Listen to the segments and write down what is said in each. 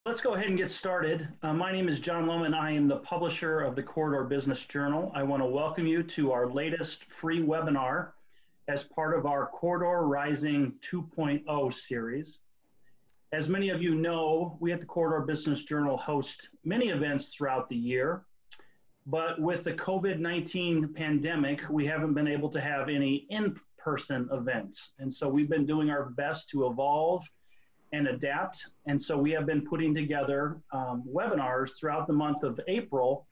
Let's go ahead and get started. My name is John Lohman. I am the publisher of the Corridor Business Journal. I want to welcome you to our latest free webinar as part of our Corridor Rising 2.0 series. As many of you know, we at the Corridor Business Journal host many events throughout the year, but with the COVID-19 pandemic, we haven't been able to have any in-person events. And so we've been doing our best to evolve and adapt. And so we have been putting together webinars throughout the month of April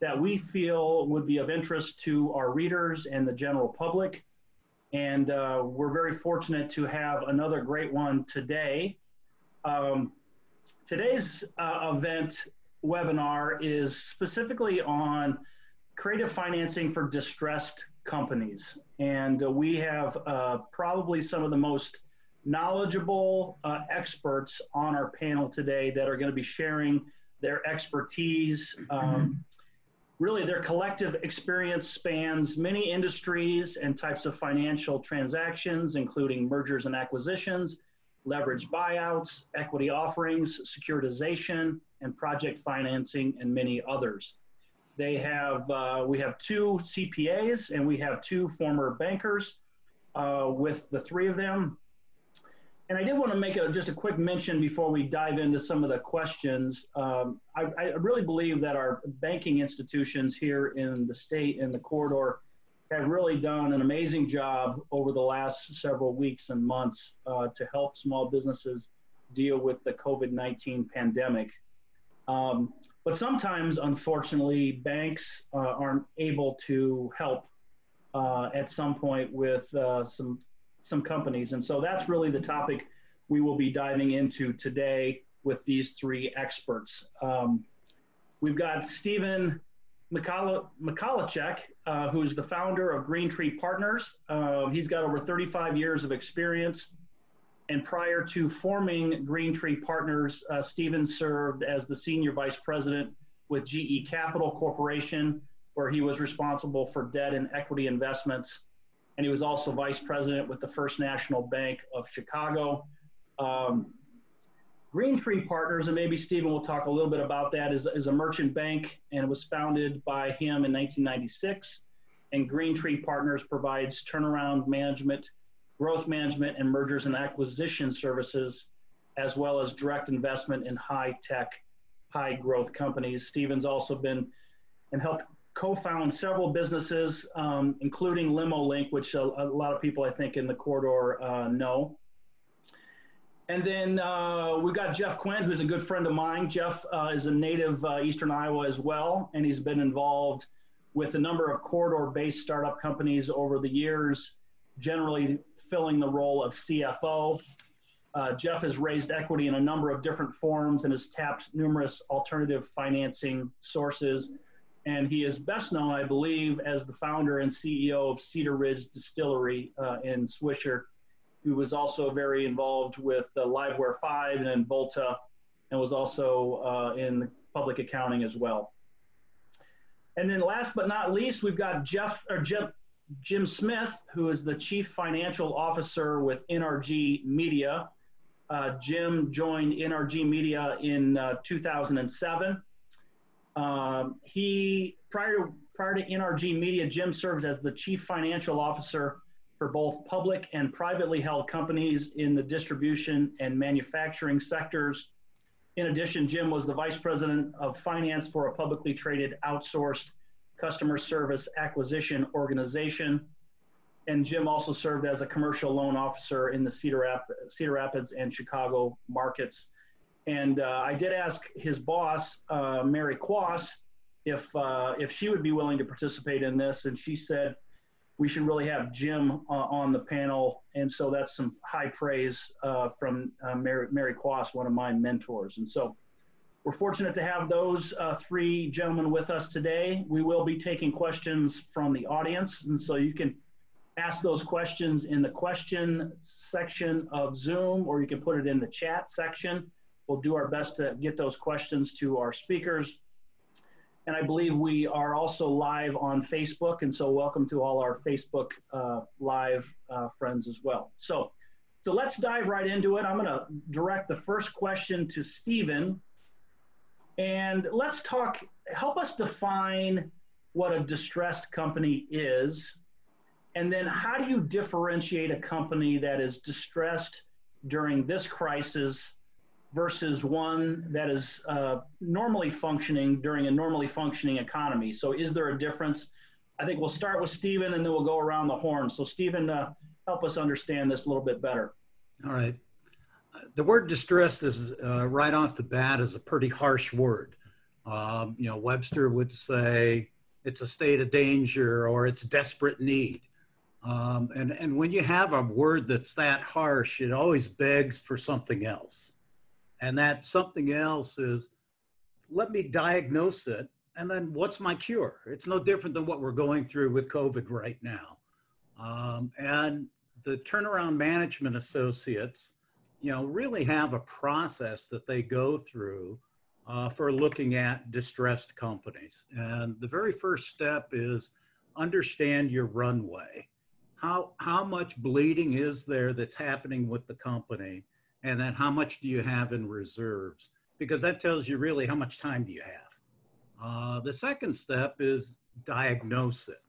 that we feel would be of interest to our readers and the general public. And we're very fortunate to have another great one today. Today's event webinar is specifically on creative financing for distressed companies. And we have probably some of the most knowledgeable experts on our panel today that are going to be sharing their expertise. Really, their collective experience spans many industries and types of financial transactions, including mergers and acquisitions, leveraged buyouts, equity offerings, securitization, and project financing, and many others. We have two CPAs and we have two former bankers with the three of them. And I did want to make just a quick mention before we dive into some of the questions. I really believe that our banking institutions here in the state and the corridor have really done an amazing job over the last several weeks and months to help small businesses deal with the COVID-19 pandemic. But sometimes, unfortunately, banks aren't able to help at some point with some companies. And so that's really the topic we will be diving into today with these three experts. We've got Stephen Michalicek, who's the founder of Greentree Partners. He's got over 35 years of experience. And prior to forming Greentree Partners, Stephen served as the senior vice president with GE Capital Corporation, where he was responsible for debt and equity investments. And he was also vice president with the First National Bank of Chicago. Greentree Partners, and maybe Stephen will talk a little bit about that, is a merchant bank, and it was founded by him in 1996. And Greentree Partners provides turnaround management, growth management, and mergers and acquisition services, as well as direct investment in high-tech, high-growth companies. Stephen's also been and helped co-found several businesses, including LimoLink, which a lot of people, I think, in the corridor know. And then we've got Jeff Quint, who's a good friend of mine. Jeff is a native Eastern Iowa as well, and he's been involved with a number of corridor-based startup companies over the years, generally filling the role of CFO. Jeff has raised equity in a number of different forms and has tapped numerous alternative financing sources. And he is best known, I believe, as the founder and CEO of Cedar Distillery in Swisher, who was also very involved with Liveware 5 and then Volta, and was also in public accounting as well. And then last but not least, we've got Jim Smith, who is the Chief Financial Officer with NRG Media. Jim joined NRG Media in 2007. Prior to NRG Media, Jim serves as the Chief Financial Officer for both public and privately held companies in the distribution and manufacturing sectors. In addition, Jim was the Vice President of Finance for a publicly traded outsourced customer service acquisition organization. And Jim also served as a commercial loan officer in the Cedar Rapids and Chicago markets. And I did ask his boss, Mary Quass, if she would be willing to participate in this, and she said we should really have Jim on the panel. And so that's some high praise from Mary Quass, one of my mentors. And so we're fortunate to have those three gentlemen with us today. We will be taking questions from the audience, and so you can ask those questions in the question section of Zoom, or you can put it in the chat section. We'll do our best to get those questions to our speakers. And I believe we are also live on Facebook, and so welcome to all our Facebook live friends as well. So let's dive right into it. I'm going to direct the first question to Stephen. And let's talk, help us define what a distressed company is. And then how do you differentiate a company that is distressed during this crisis versus one that is normally functioning during a normally functioning economy? So is there a difference? I think we'll start with Stephen and then we'll go around the horn. So Stephen, help us understand this a little bit better. All right. The word distressed is right off the bat is a pretty harsh word. Webster would say it's a state of danger or it's desperate need. And when you have a word that's that harsh, it always begs for something else. And that something else is, let me diagnose it, and then what's my cure? It's no different than what we're going through with COVID right now. And the turnaround management associates, really have a process that they go through for looking at distressed companies. And the very first step is understand your runway. How much bleeding is there that's happening with the company? And then how much do you have in reserves? Because that tells you really how much time do you have. The second step is diagnose it.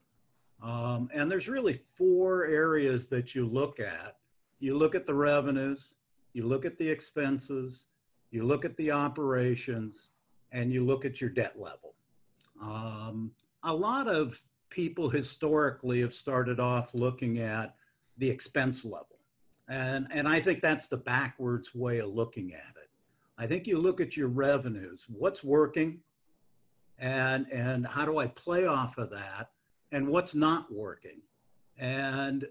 And there's really 4 areas that you look at. You look at the revenues, you look at the expenses, you look at the operations, and you look at your debt level. A lot of people historically have started off looking at the expense level. And I think that's the backwards way of looking at it. I think you look at your revenues, what's working, and how do I play off of that, and what's not working. And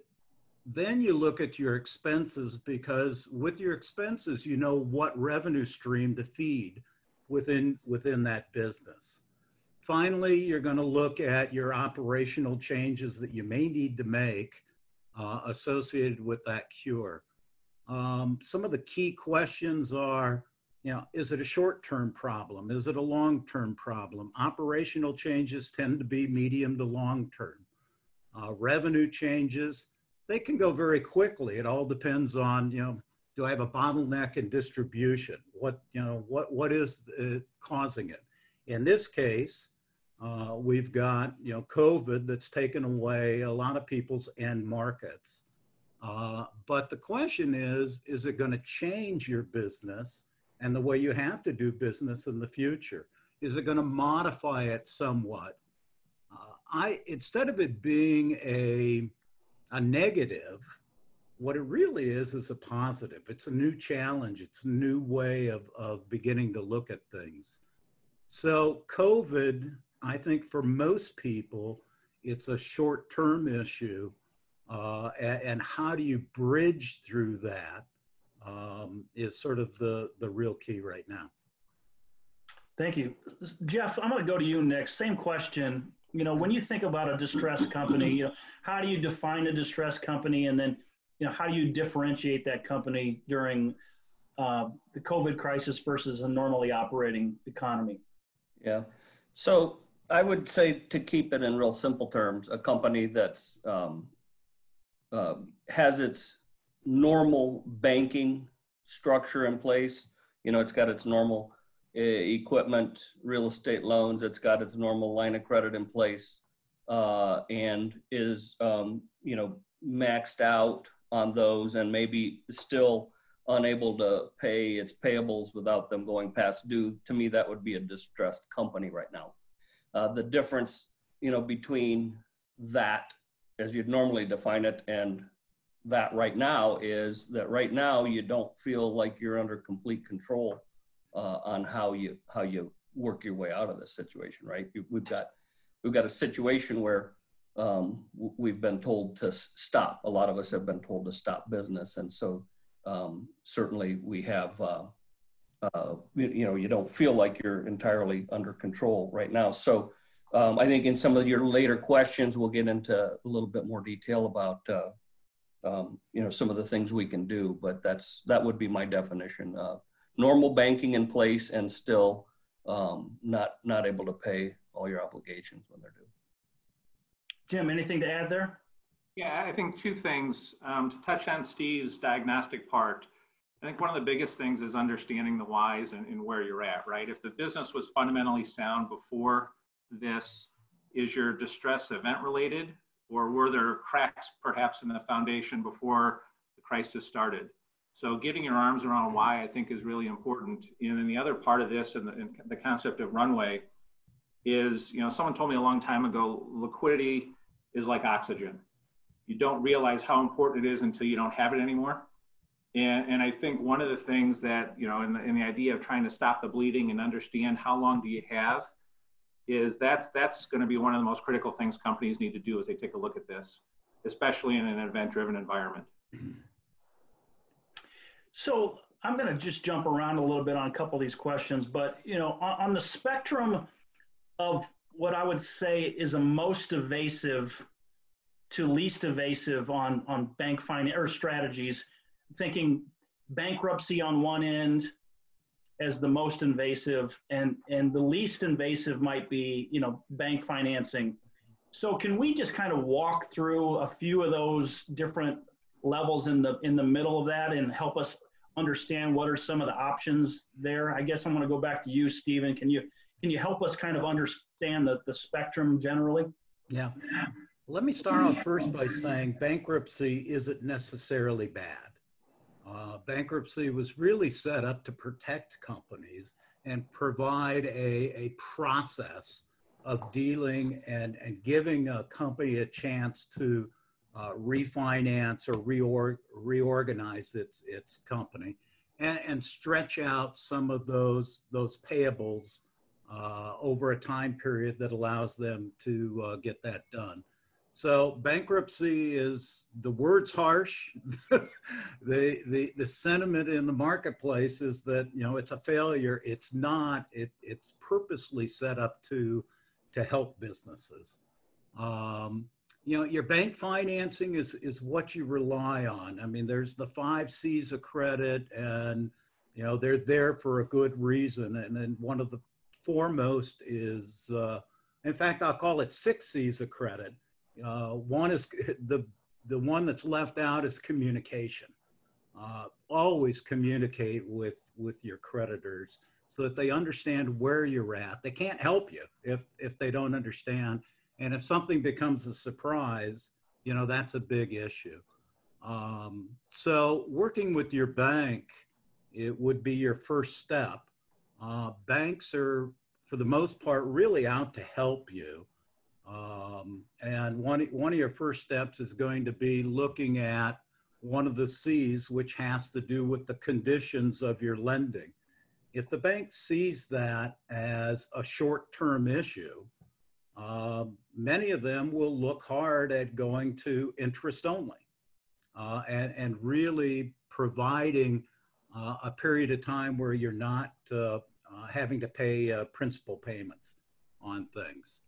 then you look at your expenses, because with your expenses, you know what revenue stream to feed within that business. Finally, you're going to look at your operational changes that you may need to make associated with that cure. Some of the key questions are, is it a short-term problem? Is it a long-term problem? Operational changes tend to be medium to long-term. Revenue changes, they can go very quickly. It all depends on, do I have a bottleneck in distribution? What is causing it? In this case, we've got, COVID that's taken away a lot of people's end markets. But the question is it going to change your business and the way you have to do business in the future? Is it going to modify it somewhat? Instead of it being a negative, what it really is a positive. It's a new challenge. It's a new way of beginning to look at things. So COVID, I think for most people, it's a short-term issue. And how do you bridge through that is sort of the real key right now. Thank you. Jeff, I'm going to go to you next. Same question. When you think about a distressed company, how do you define a distressed company? And then, how do you differentiate that company during the COVID crisis versus a normally operating economy? Yeah. So I would say, to keep it in real simple terms, a company that's has its normal banking structure in place. It's got its normal equipment, real estate loans. It's got its normal line of credit in place, and is, maxed out on those, and maybe still unable to pay its payables without them going past due. To me, that would be a distressed company right now. The difference, between that, as you'd normally define it, and that right now is that right now you don't feel like you're under complete control on how you work your way out of this situation, right? We've got a situation where we've been told to stop. A lot of us have been told to stop business, and so certainly we have. You don't feel like you're entirely under control right now. So I think in some of your later questions, we'll get into a little bit more detail about some of the things we can do, but that would be my definition. Normal banking in place and still not able to pay all your obligations when they're due. Jim, anything to add there? Yeah, I think 2 things. To touch on Steve's diagnostic part, I think one of the biggest things is understanding the whys and where you're at, right? If the business was fundamentally sound before this, is your distress event related, or were there cracks perhaps in the foundation before the crisis started? So getting your arms around why, I think, is really important. And then the other part of this and the concept of runway is, someone told me a long time ago, liquidity is like oxygen. You don't realize how important it is until you don't have it anymore. And I think one of the things that, in the idea of trying to stop the bleeding and understand how long do you have, is that's going to be one of the most critical things companies need to do as they take a look at this, especially in an event-driven environment. So I'm going to just jump around a little bit on a couple of these questions, but on the spectrum of what I would say is a most evasive to least evasive on bank finance or strategies, thinking bankruptcy on one end as the most invasive, and the least invasive might be, bank financing. So can we just kind of walk through a few of those different levels in the middle of that and help us understand what are some of the options there? I guess I'm going to go back to you, Stephen. Can you help us kind of understand the spectrum generally? Yeah. Let me start off first by saying bankruptcy isn't necessarily bad. Bankruptcy was really set up to protect companies and provide a process of dealing and giving a company a chance to refinance or reorganize its company and stretch out some of those payables over a time period that allows them to get that done. So bankruptcy is, the word's harsh. the sentiment in the marketplace is that, it's a failure. It's not. It's purposely set up to help businesses. Your bank financing is what you rely on. I mean, there's the 5 C's of credit, and they're there for a good reason. And then one of the foremost is, in fact, I'll call it 6 C's of credit. One is the one that's left out is communication. Always communicate with your creditors so that they understand where you're at. They can't help you if they don't understand. And if something becomes a surprise, that's a big issue. So working with your bank, it would be your first step. Banks are, for the most part, really out to help you. And one of your first steps is going to be looking at one of the C's, which has to do with the conditions of your lending. If the bank sees that as a short-term issue, many of them will look hard at going to interest only and really providing a period of time where you're not having to pay principal payments on things.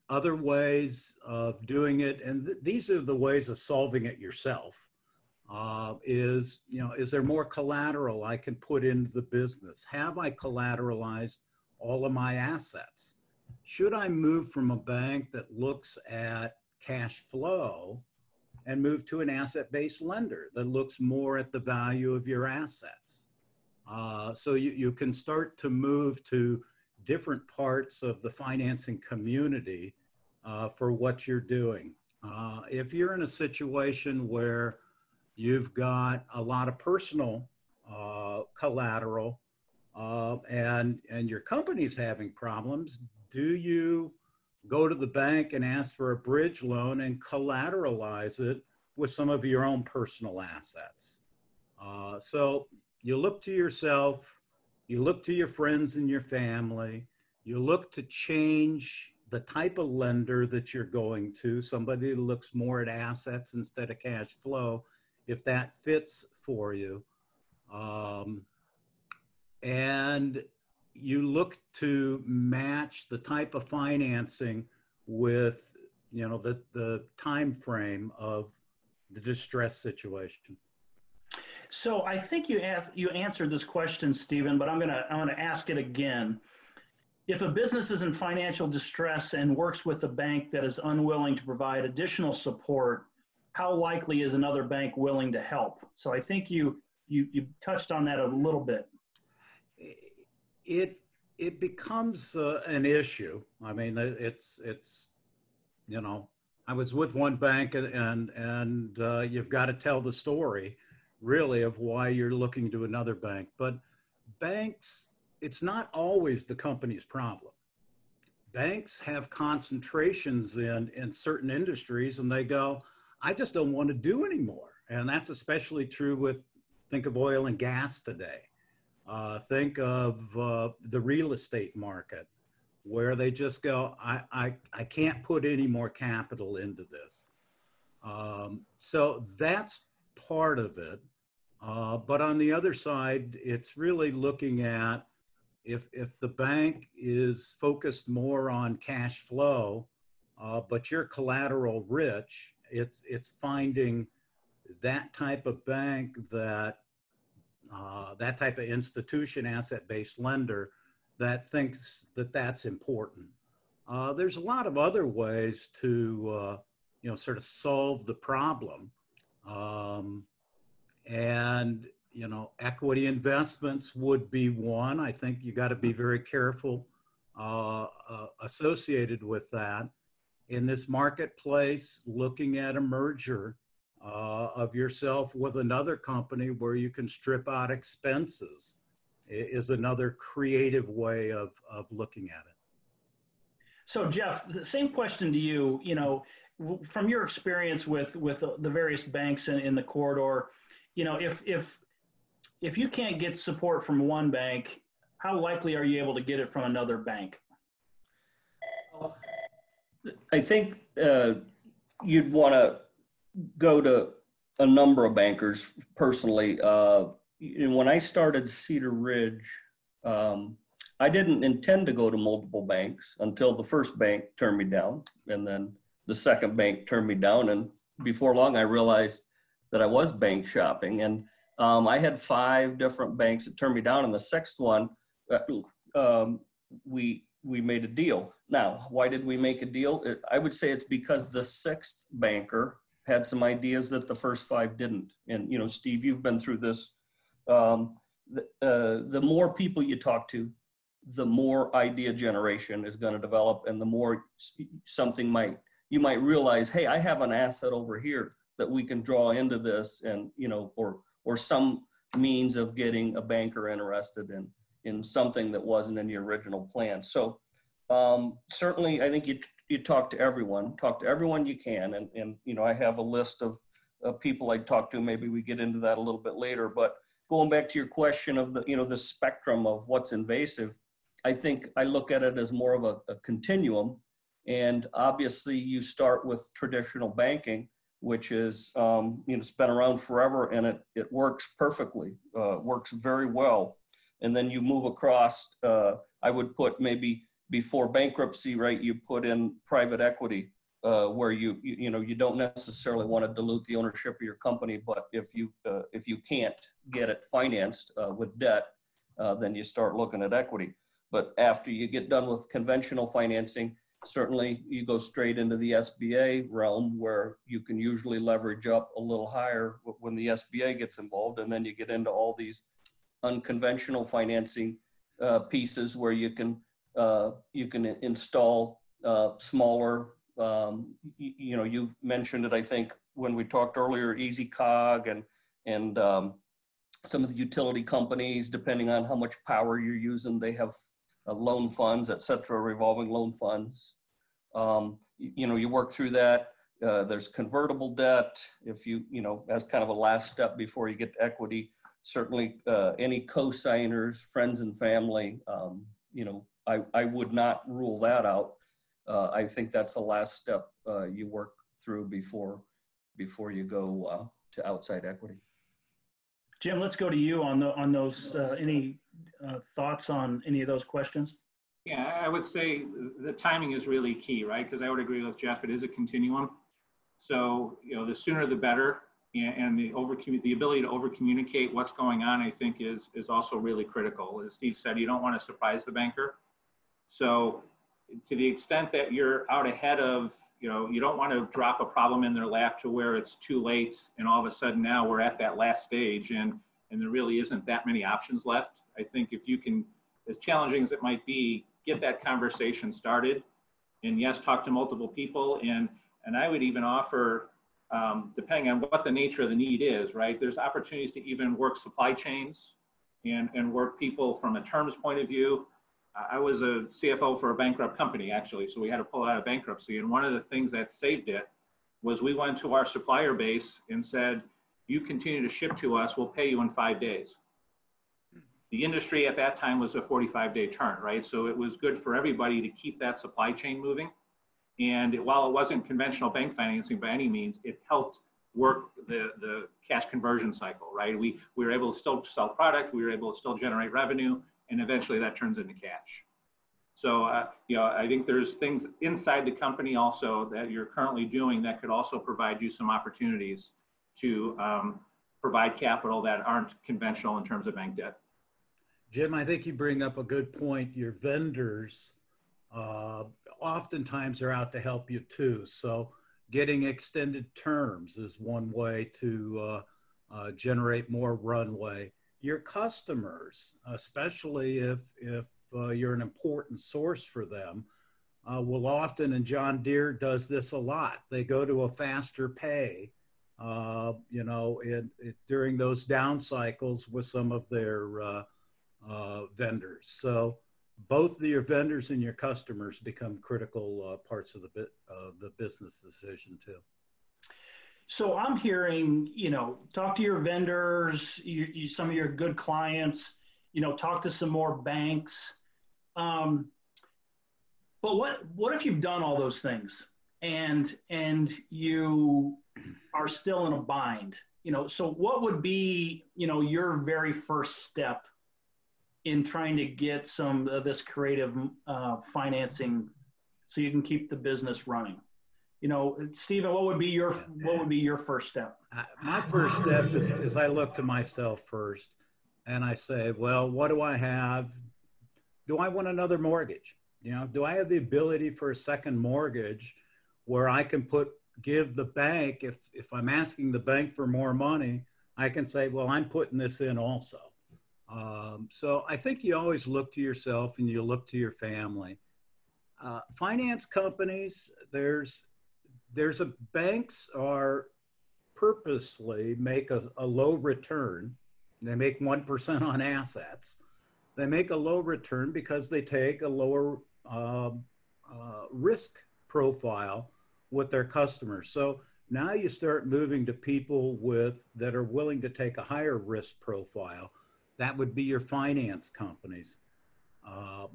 Other ways of doing it, and these are the ways of solving it yourself, is there more collateral I can put into the business? Have I collateralized all of my assets? Should I move from a bank that looks at cash flow and move to an asset-based lender that looks more at the value of your assets? So you can start to move to different parts of the financing community for what you're doing. If you're in a situation where you've got a lot of personal collateral and your company's having problems, do you go to the bank and ask for a bridge loan and collateralize it with some of your own personal assets? So you look to yourself, you look to your friends and your family, you look to change the type of lender that you're going to, somebody that looks more at assets instead of cash flow, if that fits for you. And you look to match the type of financing with, the time frame of the distress situation. So I think you answered this question, Stephen, but I'm gonna ask it again. If a business is in financial distress and works with a bank that is unwilling to provide additional support, how likely is another bank willing to help? So I think you You touched on that a little bit. It becomes an issue. I mean, it's you know, I was with one bank, and you've got to tell the story, really, of why you're looking to another bank. But banks, it's not always the company's problem. Banks have concentrations in certain industries, and they go, I just don't want to do anymore. And that's especially true with, think of oil and gas today. Think of the real estate market, where they just go, I can't put any more capital into this. So that's part of it. But on the other side, it's really looking at if the bank is focused more on cash flow, but you're collateral rich, it's finding that type of bank, that type of institution, asset-based lender, that thinks that that's important. There's a lot of other ways to, sort of solve the problem. And, equity investments would be one. I think you got to be very careful associated with that. In this marketplace, looking at a merger of yourself with another company where you can strip out expenses is another creative way of looking at it. So Jeff, the same question to you, from your experience with the various banks in the corridor, if you can't get support from one bank, how likely are you able to get it from another bank? I think you'd want to go to a number of bankers personally. When I started Cedar Ridge, I didn't intend to go to multiple banks until the first bank turned me down, and then the second bank turned me down. And before long, I realized that I was bank shopping. And I had 5 different banks that turned me down. And the sixth one, we made a deal. Now, why did we make a deal? I would say it's because the sixth banker had some ideas that the first 5 didn't. And, Steve, you've been through this. The more people you talk to, the more idea generation is going to develop, and the more you might realize, hey, I have an asset over here that we can draw into this, and or some means of getting a banker interested in something that wasn't in the original plan. So certainly, I think you talk to everyone you can, and I have a list of people I talk to. Maybe we get into that a little bit later, but going back to your question of the spectrum of what's invasive, I think I look at it as more of a continuum. And obviously you start with traditional banking, which is, it's been around forever, and it works perfectly, works very well. And then you move across, I would put maybe before bankruptcy, right, you put in private equity, where you don't necessarily want to dilute the ownership of your company, but if you can't get it financed with debt, then you start looking at equity. But after you get done with conventional financing, certainly you go straight into the SBA realm, where you can usually leverage up a little higher when the SBA gets involved, and then you get into all these unconventional financing pieces where you can install smaller. You've mentioned it, I think, when we talked earlier, EasyCog and some of the utility companies, depending on how much power you're using, they have loan funds, et cetera, revolving loan funds. You work through that. There's convertible debt. If as kind of a last step before you get to equity, certainly any co-signers, friends and family, I would not rule that out. I think that's the last step you work through before you go to outside equity. Jim, let's go to you on those. Any thoughts on any of those questions? Yeah, I would say the timing is really key, right? Because I would agree with Jeff, it is a continuum. So, the sooner the better, and the ability to over-communicate what's going on, I think is also really critical. As Steve said, you don't want to surprise the banker. So to the extent that you're out ahead of, you don't want to drop a problem in their lap to where it's too late and all of a sudden now we're at that last stage and and there really isn't that many options left. I think if you can, as challenging as it might be, get that conversation started, and yes, talk to multiple people, and I would even offer, depending on what the nature of the need is, right? There's opportunities to even work supply chains and work people from a terms point of view. I was a CFO for a bankrupt company, actually, so we had to pull out of bankruptcy. And one of the things that saved it was we went to our supplier base and said, you continue to ship to us, we'll pay you in 5 days. The industry at that time was a 45-day turn, right? So it was good for everybody to keep that supply chain moving. And while it wasn't conventional bank financing by any means, it helped work the cash conversion cycle, right? We were able to still sell product, we were able to still generate revenue, and eventually that turns into cash. So, you know, I think there's things inside the company also that you're currently doing that could also provide you some opportunities to provide capital that aren't conventional in terms of bank debt. Jim, I think you bring up a good point. Your vendors oftentimes are out to help you too. So getting extended terms is one way to generate more runway. Your customers, especially if you're an important source for them, will often, and John Deere does this a lot, they go to a faster pay, you know, during those down cycles with some of their vendors. So both your vendors and your customers become critical parts of the business decision too. So I'm hearing, you know, talk to your vendors, some of your good clients, you know, talk to some more banks. But what if you've done all those things and you are still in a bind? You know, so what would be, you know, your very first step in trying to get some of this creative financing so you can keep the business running? You know, Stephen, what would be your first step? My first step is I look to myself first and I say, well, what do I have? Do I want another mortgage? You know, do I have the ability for a second mortgage where I can give the bank, if I'm asking the bank for more money, I can say, well, I'm putting this in also. So I think you always look to yourself and you look to your family. Finance companies, banks are purposely make a low return. They make 1% on assets. They make a low return because they take a lower risk profile with their customers. So now you start moving to people that are willing to take a higher risk profile. That would be your finance companies.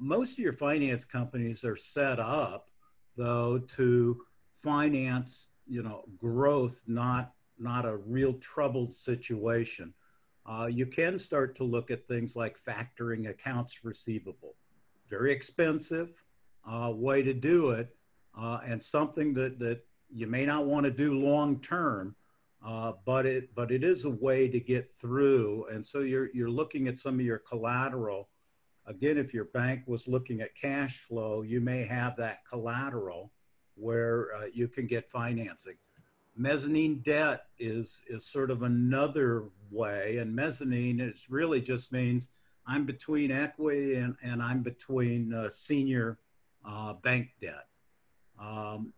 Most of your finance companies are set up, though, to finance, you know, growth, not a real troubled situation. You can start to look at things like factoring accounts receivable. Very expensive way to do it, and something that you may not want to do long term, but it is a way to get through. And so you're looking at some of your collateral. Again, if your bank was looking at cash flow, you may have that collateral where you can get financing. Mezzanine debt is sort of another way, and mezzanine really just means I'm between equity and I'm between senior bank debt.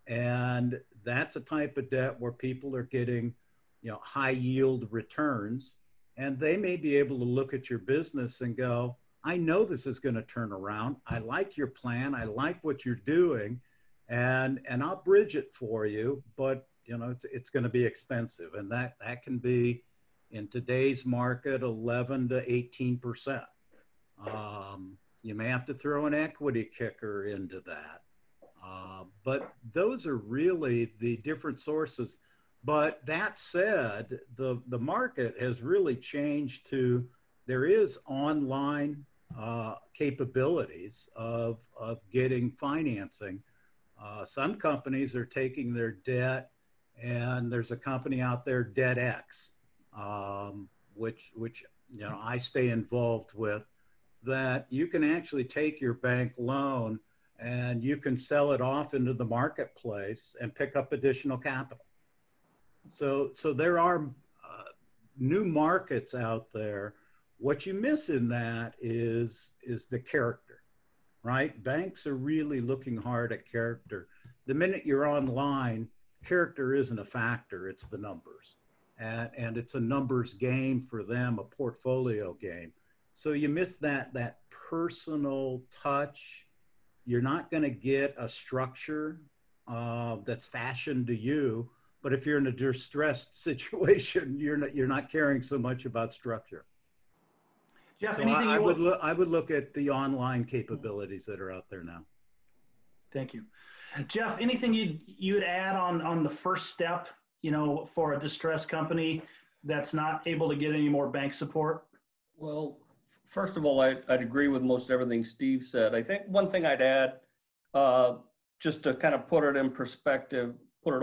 And that's a type of debt where people are getting, you know, high yield returns, and they may be able to look at your business and go, I know this is going to turn around. I like your plan. I like what you're doing, and I'll bridge it for you, but you know, it's going to be expensive. And that can be, in today's market, 11 to 18%. You may have to throw an equity kicker into that. But those are really the different sources. But that said, the market has really changed to, there is online capabilities of getting financing. Some companies are taking their debt, and there's a company out there, DebtX, which you know I stay involved with, that you can actually take your bank loan and you can sell it off into the marketplace and pick up additional capital. So there are new markets out there, what you miss in that is the character, right? Banks are really looking hard at character. The minute you're online, character isn't a factor, it's the numbers. And it's a numbers game for them, a portfolio game. So you miss that personal touch. You're not going to get a structure that's fashioned to you. But if you're in a distressed situation, you're not caring so much about structure. Jeff, So anything I would look at the online capabilities that are out there now. Thank you. Jeff, anything you'd add on the first step, for a distressed company that's not able to get any more bank support? Well, first of all, I'd agree with most everything Steve said. I think one thing I'd add, just to kind of put it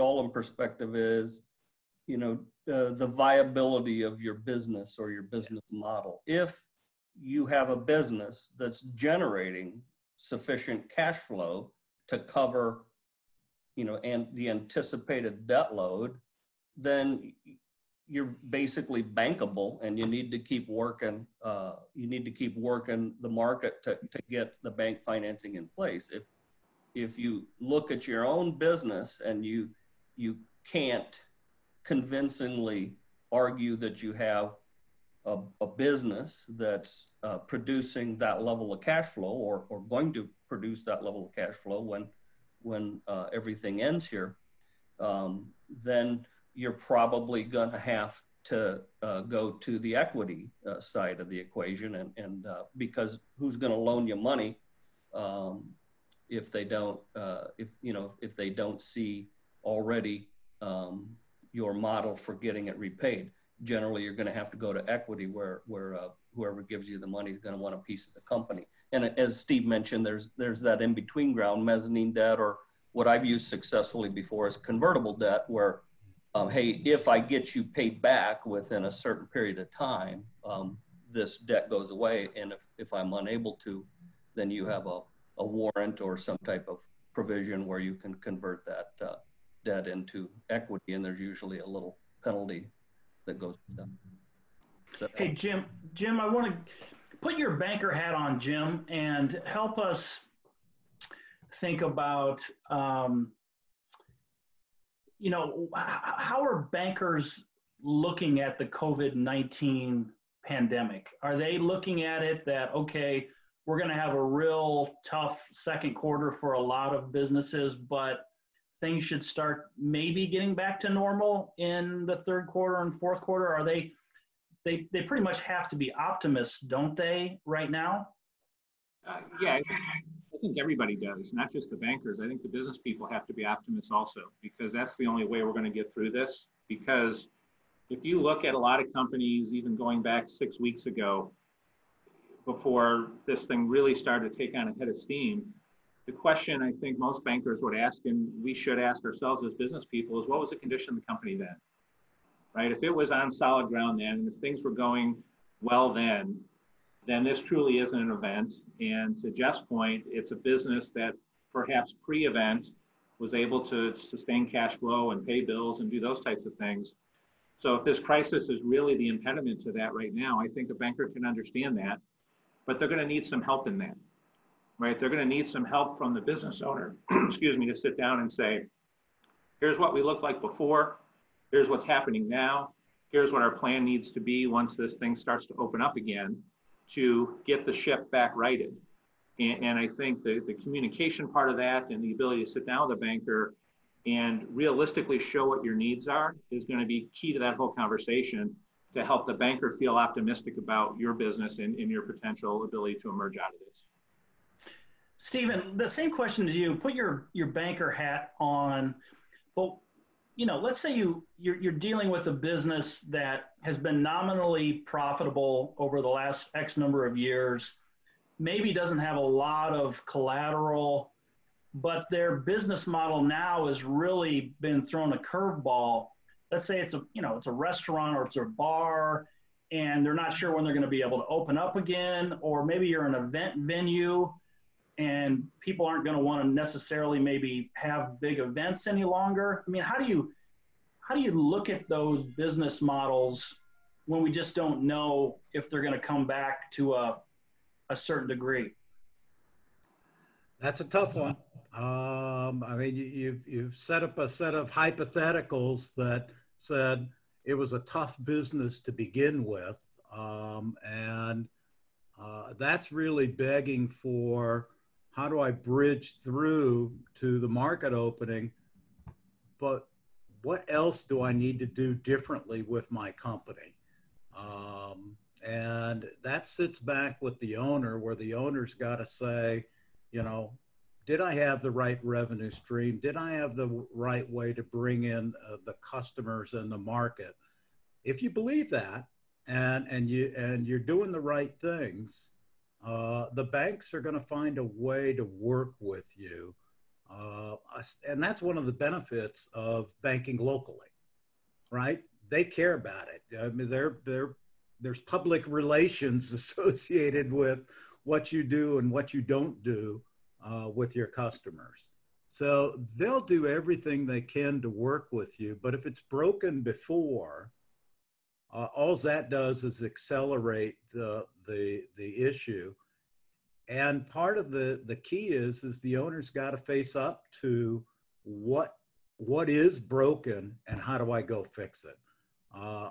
all in perspective is, the viability of your business or your business model. If you have a business that's generating sufficient cash flow to cover, and the anticipated debt load, then you're basically bankable, and you need to keep working. You need to keep working the market to get the bank financing in place. If you look at your own business and you can't convincingly argue that you have a business that's producing that level of cash flow or going to produce that level of cash flow when everything ends here, then you're probably going to have to go to the equity side of the equation, and because who's going to loan you money if they don't if they don't see already your model for getting it repaid. Generally, you're going to have to go to equity where whoever gives you the money is going to want a piece of the company. And as Steve mentioned, there's that in-between ground, mezzanine debt, or what I've used successfully before is convertible debt, where, hey, if I get you paid back within a certain period of time, this debt goes away. And if I'm unable to, then you have a warrant or some type of provision where you can convert that debt into equity, and there's usually a little penalty that goes with that. So, hey, Jim, I want to put your banker hat on, Jim, and help us think about, how are bankers looking at the COVID-19 pandemic? Are they looking at it that, okay, we're going to have a real tough second quarter for a lot of businesses, but things should start maybe getting back to normal in the third quarter and fourth quarter? Are they pretty much have to be optimists, don't they, right now? Yeah, I think everybody does, not just the bankers. I think the business people have to be optimists also, because that's the only way we're going to get through this. Because if you look at a lot of companies, even going back 6 weeks ago, before this thing really started to take on a head of steam, the question I think most bankers would ask, and we should ask ourselves as business people, is what was the condition of the company then? Right? If it was on solid ground then, and if things were going well then this truly isn't an event. And to Jeff's point, it's a business that perhaps pre-event was able to sustain cash flow and pay bills and do those types of things. So if this crisis is really the impediment to that right now, I think a banker can understand that, but they're going to need some help in that. Right? They're going to need some help from the business owner, excuse me, to sit down and say, here's what we looked like before, here's what's happening now, here's what our plan needs to be once this thing starts to open up again to get the ship back righted. And I think the communication part of that and the ability to sit down with a banker and realistically show what your needs are is going to be key to that whole conversation to help the banker feel optimistic about your business and your potential ability to emerge out of this. Stephen, the same question to you. Put your banker hat on, but let's say you're dealing with a business that has been nominally profitable over the last X number of years, maybe doesn't have a lot of collateral, but their business model now has really been thrown a curveball. Let's say it's a restaurant or it's a bar, and they're not sure when they're going to be able to open up again, or maybe you're an event venue and people aren't going to want to necessarily maybe have big events any longer. I mean, how do you look at those business models when we just don't know if they're going to come back to a certain degree? That's a tough one. I mean, you've set up a set of hypotheticals that said it was a tough business to begin with. And that's really begging for, how do I bridge through to the market opening? But what else do I need to do differently with my company? And that sits back with the owner, where the owner's got to say, you know, did I have the right revenue stream? Did I have the right way to bring in the customers and the market? If you believe that, and you're doing the right things, the banks are going to find a way to work with you. And that's one of the benefits of banking locally, right? They care about it. I mean, there's public relations associated with what you do and what you don't do with your customers. So they'll do everything they can to work with you. But if it's broken before, all that does is accelerate the issue. And part of the key is the owner's got to face up to what is broken and how do I go fix it.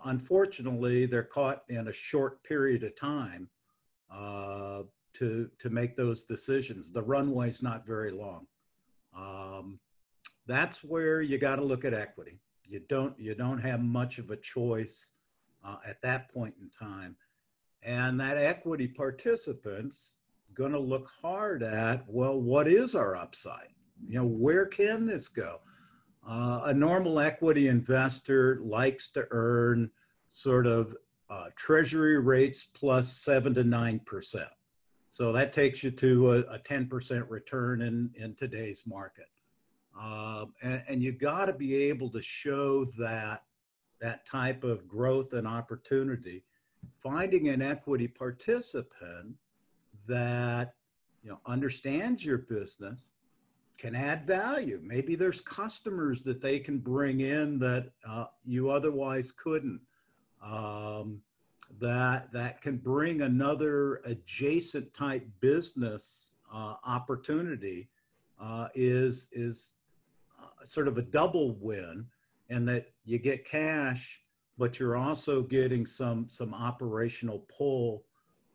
Unfortunately, they're caught in a short period of time to make those decisions. The runway's not very long. That's where you got to look at equity. You don't have much of a choice at that point in time, and that equity participant's going to look hard at, well, what is our upside? You know, where can this go? A normal equity investor likes to earn sort of treasury rates plus 7 to 9%. So that takes you to a 10% return in today's market. And you got to be able to show that type of growth and opportunity. Finding an equity participant that, you know, understands your business, can add value. Maybe there's customers that they can bring in that you otherwise couldn't. That can bring another adjacent type business opportunity is sort of a double win, and that you get cash, but you're also getting some operational pull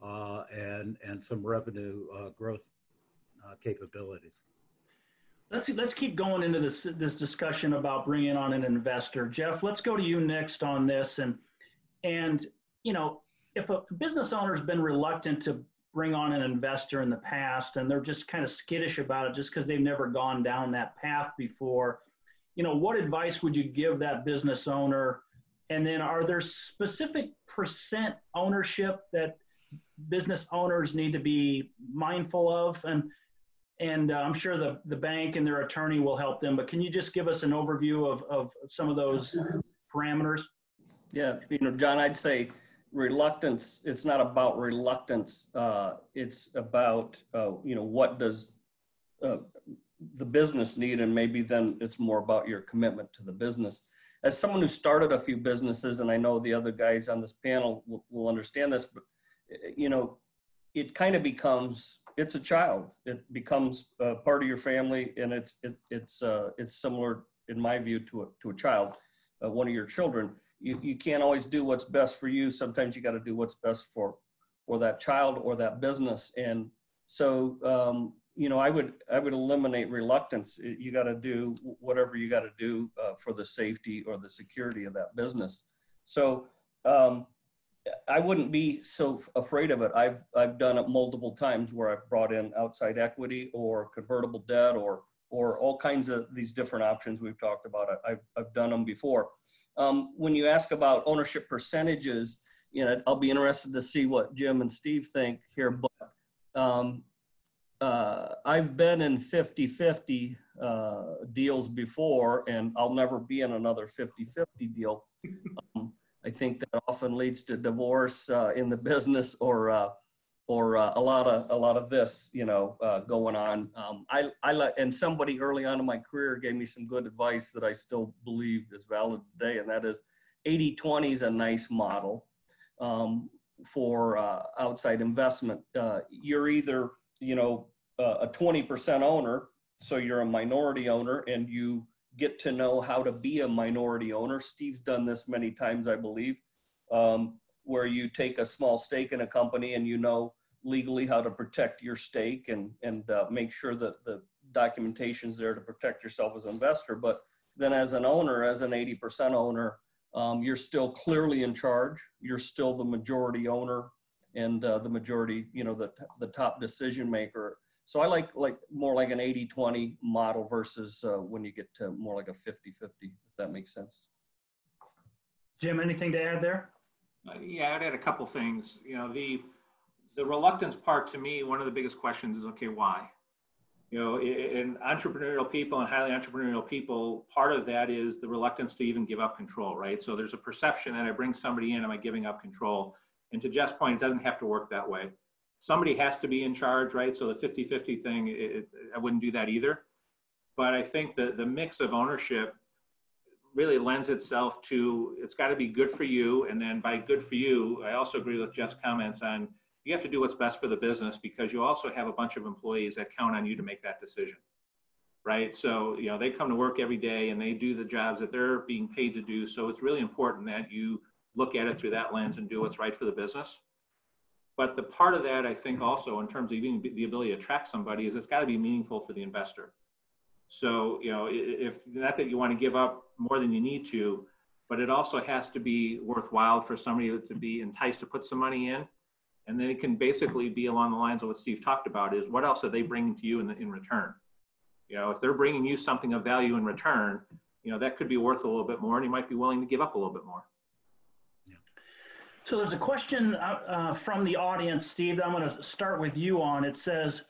and some revenue growth capabilities. Let's keep going into this discussion about bringing on an investor. Jeff, let's go to you next on this. And you know, if a business owner's been reluctant to bring on an investor in the past, and they're just kind of skittish about it just because they've never gone down that path before, you know, what advice would you give that business owner? And then are there specific percent ownership that business owners need to be mindful of? And I'm sure the bank and their attorney will help them, but can you just give us an overview of some of those parameters? Yeah, you know, John, I'd say reluctance, it's not about reluctance. It's about, you know, what does the business need? And maybe then it's more about your commitment to the business. As someone who started a few businesses, and I know the other guys on this panel will understand this, but, you know, it kind of becomes, it's a child. It becomes part of your family, and it's similar, in my view, to a child, one of your children. You can't always do what's best for you. Sometimes you got to do what's best for that child or that business. And so, you know, I would eliminate reluctance. You got to do whatever you got to do for the safety or the security of that business. So I wouldn't be so afraid of it. I've done it multiple times where I've brought in outside equity or convertible debt or all kinds of these different options we've talked about. I've done them before. When you ask about ownership percentages, you know, I'll be interested to see what Jim and Steve think here, but I've been in 50-50 deals before, and I'll never be in another 50-50 deal. I think that often leads to divorce in the business or a lot of this, you know, going on. And somebody early on in my career gave me some good advice that I still believe is valid today, and that is 80-20 is a nice model. for outside investment. You're either, a 20% owner, so you're a minority owner and you get to know how to be a minority owner. Steve's done this many times, I believe, where you take a small stake in a company and you know legally how to protect your stake and make sure that the documentation's there to protect yourself as an investor. But then as an owner, as an 80% owner, you're still clearly in charge. You're still the majority owner and the majority, the top decision maker. So I like more like an 80-20 model versus when you get to more like a 50-50, if that makes sense. Jim, anything to add there? Yeah, I'd add a couple things. The reluctance part, to me, one of the biggest questions is, okay, why? In entrepreneurial people and highly entrepreneurial people, part of that is the reluctance to even give up control, right? So there's a perception that I bring somebody in, am I giving up control? And to Jeff's point, it doesn't have to work that way. Somebody has to be in charge, right? So the 50-50 thing, I wouldn't do that either. But I think the mix of ownership really lends itself to, it's got to be good for you. And then by good for you, I also agree with Jeff's comments on, you have to do what's best for the business, because you also have a bunch of employees that count on you to make that decision, right? So, they come to work every day and they do the jobs that they're being paid to do. So it's really important that you look at it through that lens and do what's right for the business. But the part of that, I think also in terms of even the ability to attract somebody, is it's got to be meaningful for the investor. So, if not that you want to give up more than you need to, but it also has to be worthwhile for somebody to be enticed to put some money in. And then it can basically be along the lines of what Steve talked about, is what else are they bringing to you in return? If they're bringing you something of value in return, that could be worth a little bit more, and you might be willing to give up a little bit more. So there's a question from the audience, Steve, that I'm going to start with you on. It says,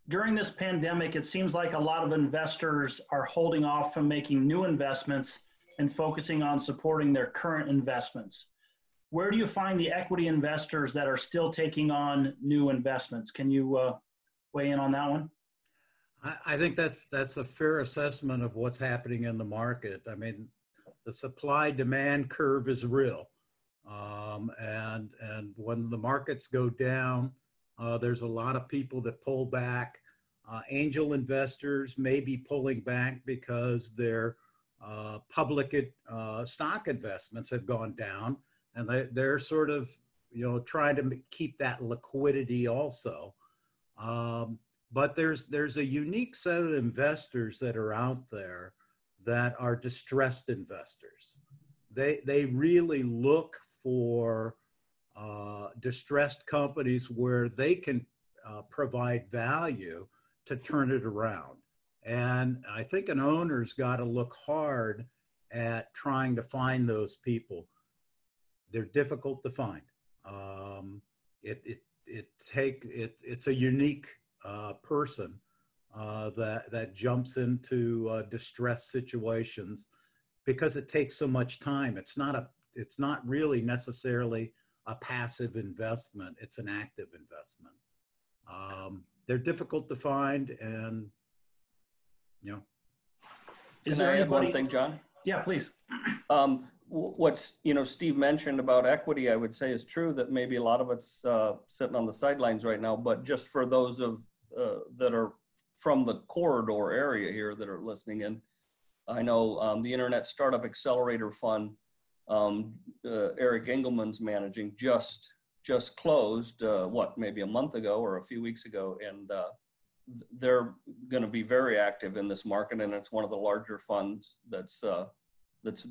during this pandemic, it seems like a lot of investors are holding off from making new investments and focusing on supporting their current investments. Where do you find the equity investors that are still taking on new investments? Can you weigh in on that one? I think that's a fair assessment of what's happening in the market. I mean, the supply-demand curve is real. And when the markets go down, there's a lot of people that pull back. Angel investors may be pulling back because their public stock investments have gone down, and they're sort of, trying to keep that liquidity also. But there's a unique set of investors that are out there that are distressed investors. They really look for distressed companies where they can provide value to turn it around. And I think an owner's got to look hard at trying to find those people. They're difficult to find. It's a unique person that jumps into distressed situations because it takes so much time. It's not really necessarily a passive investment. It's an active investment. They're difficult to find, and Is there anybody? One thing, John? Yeah, please. What's Steve mentioned about equity, I would say is true, that maybe a lot of it's sitting on the sidelines right now. But just for those that are from the corridor area here that are listening in, I know the Internet Startup Accelerator Fund, Eric Engelman's managing, just closed, maybe a month ago or a few weeks ago, and they're going to be very active in this market, and it's one of the larger funds that's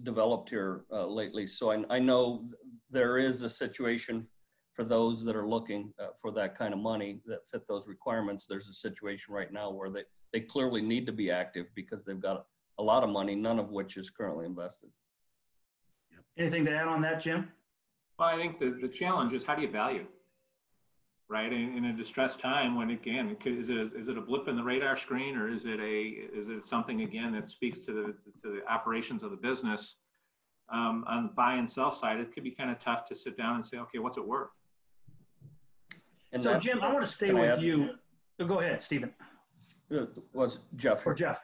developed here lately. So I know there is a situation for those that are looking for that kind of money that fit those requirements. There's a situation right now where they clearly need to be active because they've got a lot of money, none of which is currently invested. Anything to add on that, Jim? Well, I think the challenge is, how do you value, right? In a distressed time, when again, is it a blip in the radar screen, or is it something again that speaks to the operations of the business? On the buy and sell side, it could be kind of tough to sit down and say, okay, what's it worth? And so, Jim, I want to stay with you. Go ahead, Stephen. Was Jeff? Or Jeff.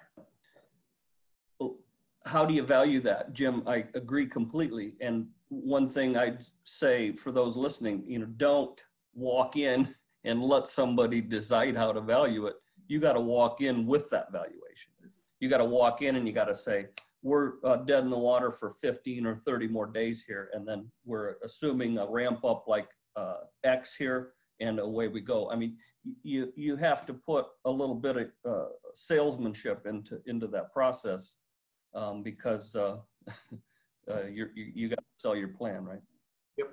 How do you value that, Jim? I agree completely. And one thing I'd say for those listening, don't walk in and let somebody decide how to value it. You got to walk in with that valuation. You got to walk in and you got to say, we're dead in the water for 15 or 30 more days here. And then we're assuming a ramp up like X here, and away we go. I mean, you have to put a little bit of salesmanship into that process, because you got to sell your plan, right? Yep.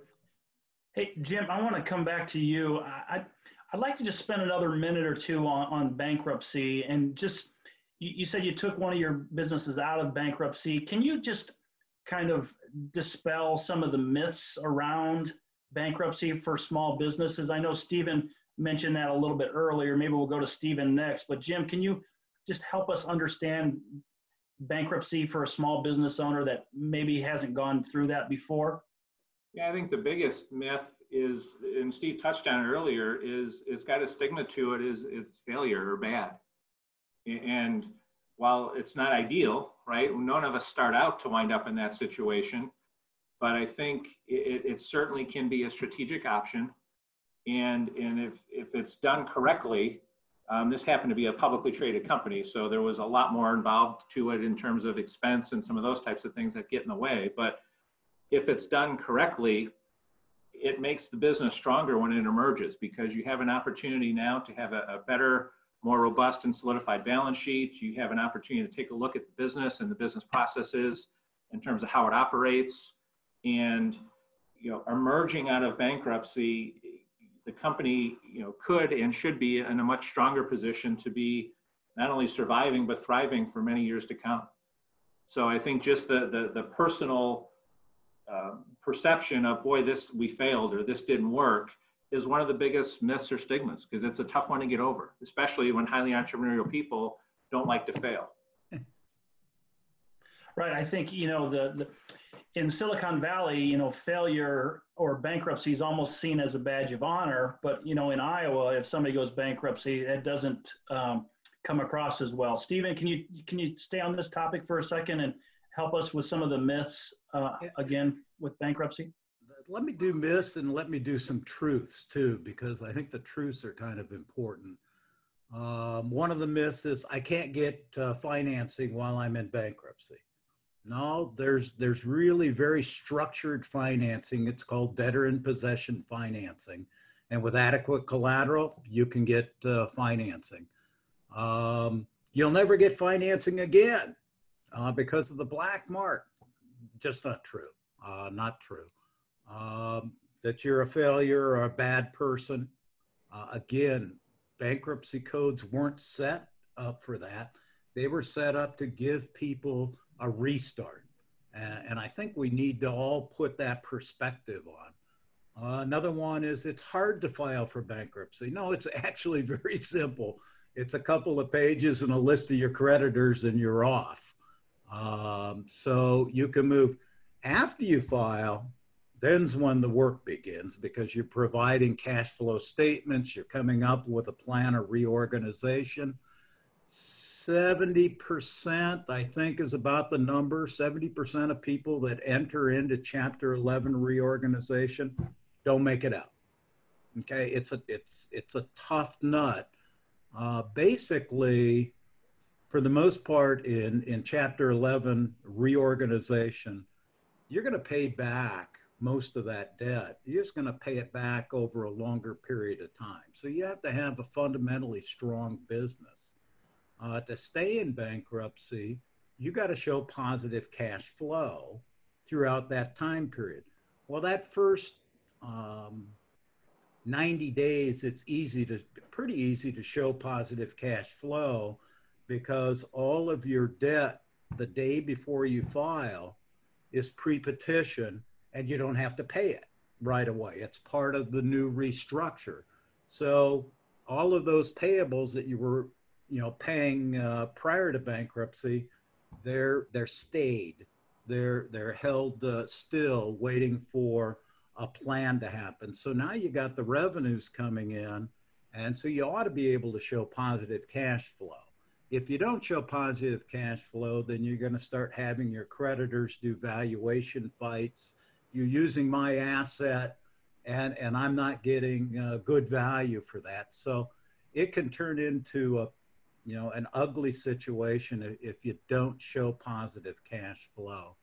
Hey, Jim, I want to come back to you. I'd like to just spend another minute or two on bankruptcy, and just, you said you took one of your businesses out of bankruptcy. Can you just kind of dispel some of the myths around bankruptcy for small businesses? I know Stephen mentioned that a little bit earlier. Maybe we'll go to Stephen next. But Jim, can you just help us understand bankruptcy for a small business owner that maybe hasn't gone through that before? Yeah, I think the biggest myth is, and Steve touched on it earlier, is it's got a stigma to it, is failure or bad. And while it's not ideal, right? None of us start out to wind up in that situation, but I think it certainly can be a strategic option. And if it's done correctly, this happened to be a publicly traded company, so there was a lot more involved to it in terms of expense and some of those types of things that get in the way. But if it's done correctly, it makes the business stronger when it emerges, because you have an opportunity now to have a better, more robust and solidified balance sheet. You have an opportunity to take a look at the business and the business processes in terms of how it operates. And, emerging out of bankruptcy, the company, could and should be in a much stronger position to be not only surviving, but thriving for many years to come. So I think just the personal perception of, boy, we failed or this didn't work, is one of the biggest myths or stigmas, because it's a tough one to get over, especially when highly entrepreneurial people don't like to fail. Right. I think, in Silicon Valley, failure or bankruptcy is almost seen as a badge of honor. But, in Iowa, if somebody goes bankruptcy, that doesn't come across as well. Stephen, can you stay on this topic for a second and help us with some of the myths, again, with bankruptcy? Let me do myths and let me do some truths too, because I think the truths are kind of important. One of the myths is I can't get financing while I'm in bankruptcy. No, there's really very structured financing. It's called debtor in possession financing. And with adequate collateral, you can get financing. You'll never get financing again because of the black mark. Just not true. Not true. That you're a failure or a bad person. Again, bankruptcy codes weren't set up for that. They were set up to give people a restart. And I think we need to all put that perspective on. Another one is it's hard to file for bankruptcy. No, it's actually very simple. It's a couple of pages and a list of your creditors and you're off. So you can move. After you file, then's when the work begins, because you're providing cash flow statements, you're coming up with a plan of reorganization. 70%, I think, is about the number. 70% of people that enter into Chapter 11 reorganization don't make it out. Okay, it's a tough nut. Basically, for the most part, in Chapter 11 reorganization, you're going to pay back most of that debt. You're just going to pay it back over a longer period of time. So you have to have a fundamentally strong business. To stay in bankruptcy, you got to show positive cash flow throughout that time period. Well, that first 90 days, it's pretty easy to show positive cash flow, because all of your debt the day before you file is pre-petition, and you don't have to pay it right away. It's part of the new restructure. So all of those payables that you were paying prior to bankruptcy, they're stayed. They're held still, waiting for a plan to happen. So now you got the revenues coming in, and so you ought to be able to show positive cash flow. If you don't show positive cash flow, then you're going to start having your creditors do valuation fights. you're using my asset and I'm not getting good value for that. So it can turn into a, an ugly situation if you don't show positive cash flow.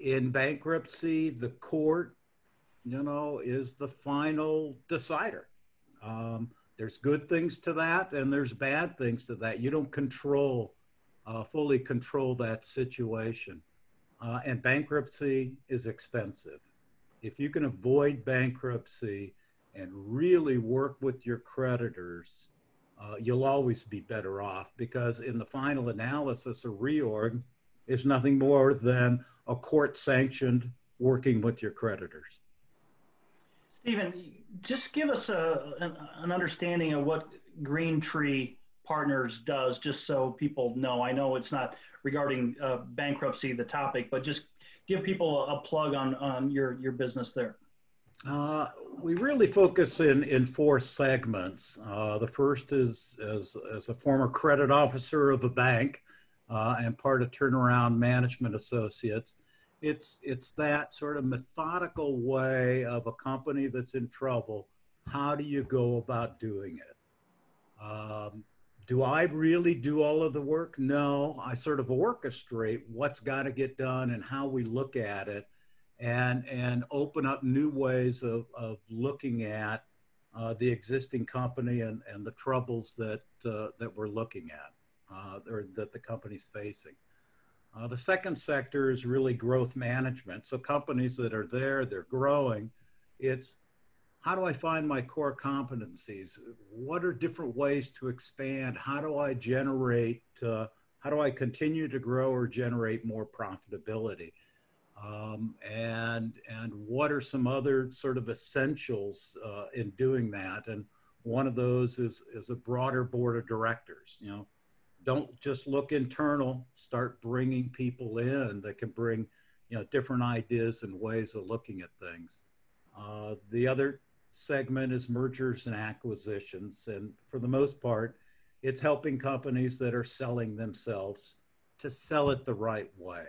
In bankruptcy, the court, is the final decider. There's good things to that and there's bad things to that. You don't fully control that situation. And bankruptcy is expensive. If you can avoid bankruptcy and really work with your creditors, you'll always be better off, because in the final analysis, a reorg is nothing more than a court-sanctioned working with your creditors. Stephen, just give us an understanding of what Greentree Partners does, just so people know. I know it's not regarding bankruptcy, the topic, but just give people a plug on your business there. We really focus in four segments. The first is as a former credit officer of a bank and part of Turnaround Management Associates. It's that sort of methodical way of a company that's in trouble. How do you go about doing it? Do I really do all of the work? No, I sort of orchestrate what's got to get done and how we look at it, and open up new ways of looking at the existing company and the troubles that we're looking at, or that the company's facing. The second sector is really growth management. So companies that are there, they're growing. It's how do I find my core competencies? What are different ways to expand? How do I generate, how do I continue to grow or generate more profitability? And what are some other sort of essentials in doing that? And one of those is a broader board of directors. Don't just look internal, start bringing people in that can bring, different ideas and ways of looking at things. The other segment is mergers and acquisitions. And for the most part, it's helping companies that are selling themselves to sell it the right way.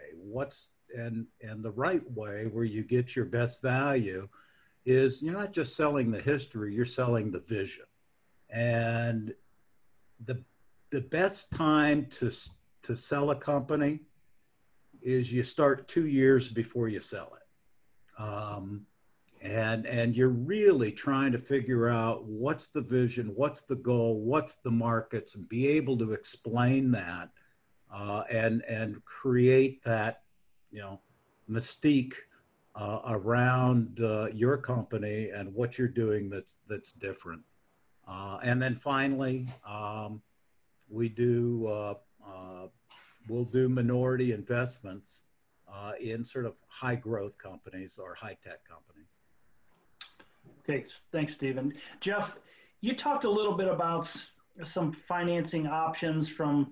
And the right way where you get your best value is you're not just selling the history, you're selling the vision. And the best time to sell a company is you start 2 years before you sell it. And you're really trying to figure out what's the vision, what's the goal, what's the markets, and be able to explain that and create that, mystique around your company and what you're doing that's different. And then finally, we'll do minority investments in sort of high growth companies or high tech companies. Okay, thanks, Stephen. Jeff, you talked a little bit about some financing options from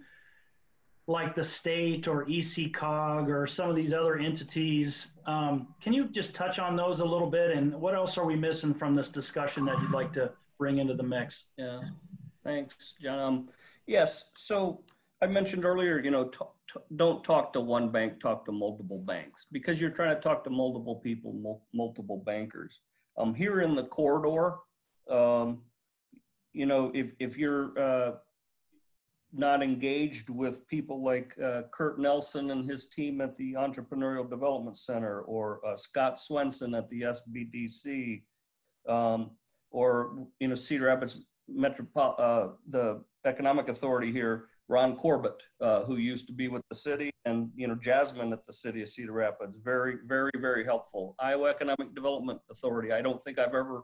like the state or ECOG or some of these other entities. Can you just touch on those a little bit, and what else are we missing from this discussion that you'd like to bring into the mix? Yeah, thanks, John. Yes, so I mentioned earlier, don't talk to one bank, talk to multiple banks, because you're trying to talk to multiple people, multiple bankers. Here in the corridor, if you're not engaged with people like Kurt Nelson and his team at the Entrepreneurial Development Center, or Scott Swenson at the SBDC, or Cedar Rapids the Economic Authority here, Ron Corbett, who used to be with the city, and Jasmine at the city of Cedar Rapids, very, very, very helpful. Iowa Economic Development Authority, I don't think I've ever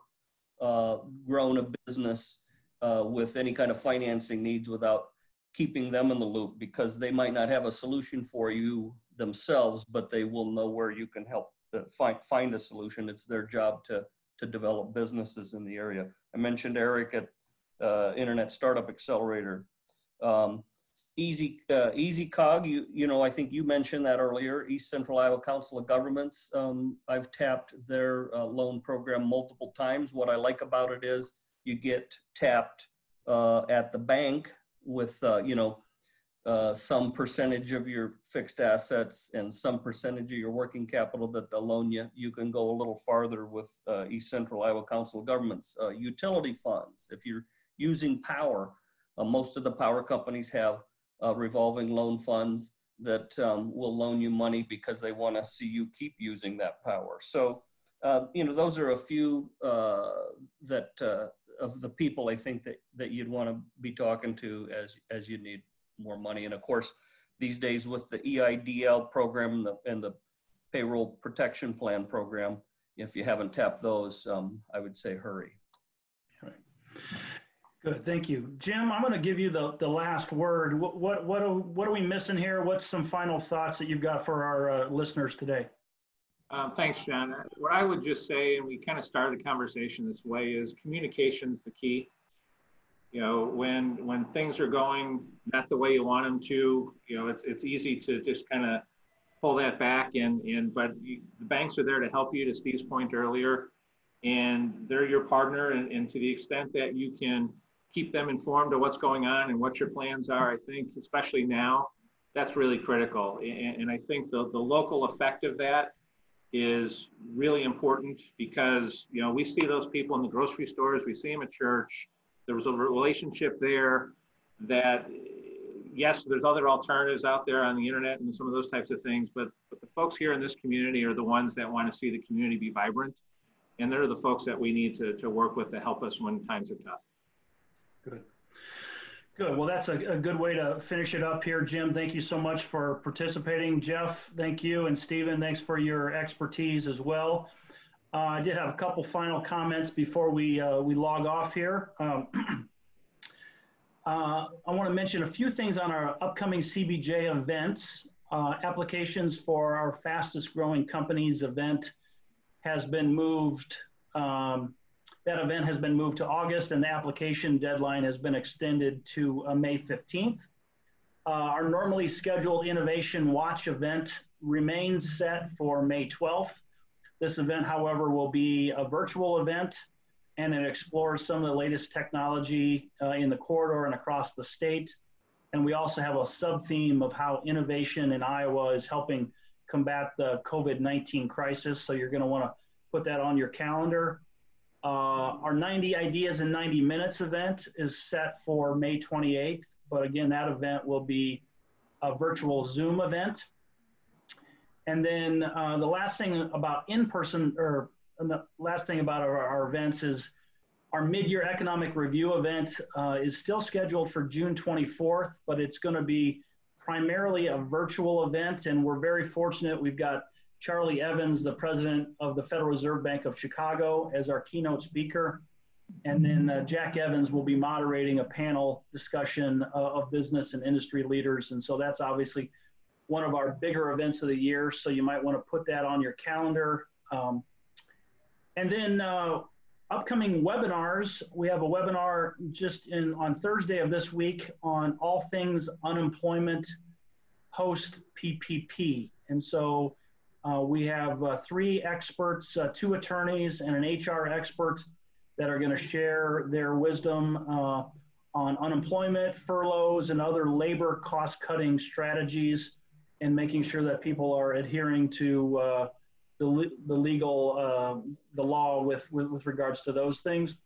grown a business with any kind of financing needs without keeping them in the loop, because they might not have a solution for you themselves, but they will know where you can help find a solution. It's their job to develop businesses in the area. I mentioned Eric at Internet Startup Accelerator. EasyCog, I think you mentioned that earlier, East Central Iowa Council of Governments. I've tapped their loan program multiple times. What I like about it is you get tapped at the bank with, some percentage of your fixed assets and some percentage of your working capital that they'll loan you. You can go a little farther with East Central Iowa Council of Governments. Utility funds, if you're using power, most of the power companies have revolving loan funds that will loan you money because they want to see you keep using that power. So, those are a few that of the people I think that you'd want to be talking to as you need more money. And of course, these days with the EIDL program and the payroll protection plan program, if you haven't tapped those, I would say hurry. Right. Good, thank you. Jim, I'm going to give you the last word. What are we missing here? What's some final thoughts that you've got for our listeners today? Thanks, John. What I would just say, and we kind of started the conversation this way, is communication's the key. When things are going not the way you want them to, it's easy to just kind of pull that back. But the banks are there to help you, to Steve's point earlier, and they're your partner. And to the extent that you can keep them informed of what's going on and what your plans are, I think, especially now, that's really critical. And I think the local effect of that is really important, because, we see those people in the grocery stores, we see them at church. There was a relationship there that, yes, there's other alternatives out there on the internet and some of those types of things, but the folks here in this community are the ones that want to see the community be vibrant. And they're the folks that we need to work with to help us when times are tough. Good. Good. Well, that's a good way to finish it up here. Jim, thank you so much for participating. Jeff, thank you. And Stephen, thanks for your expertise as well. I did have a couple final comments before we log off here. I want to mention a few things on our upcoming CBJ events. Applications for our fastest growing companies event has been moved. That event has been moved to August, and the application deadline has been extended to May 15th. Our normally scheduled Innovation Watch event remains set for May 12th. This event, however, will be a virtual event, and it explores some of the latest technology in the corridor and across the state. And we also have a sub-theme of how innovation in Iowa is helping combat the COVID-19 crisis. So you're going to want to put that on your calendar. Our 90 Ideas in 90 Minutes event is set for May 28th. But again, that event will be a virtual Zoom event. And then the last thing about in-person, or the last thing about our events is our mid-year economic review event is still scheduled for June 24th, but it's going to be primarily a virtual event. And we're very fortunate. We've got Charlie Evans, the president of the Federal Reserve Bank of Chicago, as our keynote speaker. And then Jack Evans will be moderating a panel discussion of business and industry leaders. And so that's obviously one of our bigger events of the year. So you might want to put that on your calendar. And then upcoming webinars, we have a webinar just on Thursday of this week on all things unemployment post PPP. And so we have 3 experts, 2 attorneys and an HR expert that are going to share their wisdom on unemployment, furloughs, and other labor cost-cutting strategies, and making sure that people are adhering to the law with regards to those things.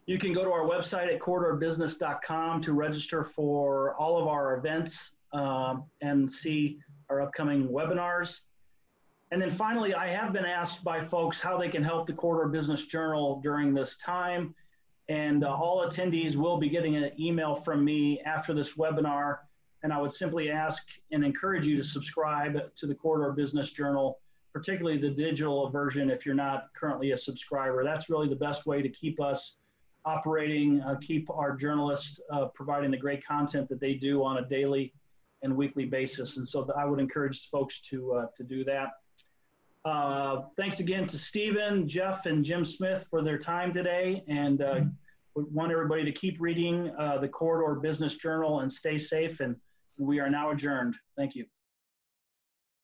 You can go to our website at corridorbusiness.com to register for all of our events and see our upcoming webinars. And then finally, I have been asked by folks how they can help the Corridor Business Journal during this time. And all attendees will be getting an email from me after this webinar. And I would simply ask and encourage you to subscribe to the Corridor Business Journal, particularly the digital version if you're not currently a subscriber. That's really the best way to keep us operating, keep our journalists providing the great content that they do on a daily and weekly basis. And so I would encourage folks to do that. Thanks again to Stephen, Jeff, and Jim Smith for their time today. And we want everybody to keep reading the Corridor Business Journal and stay safe. And we are now adjourned. Thank you.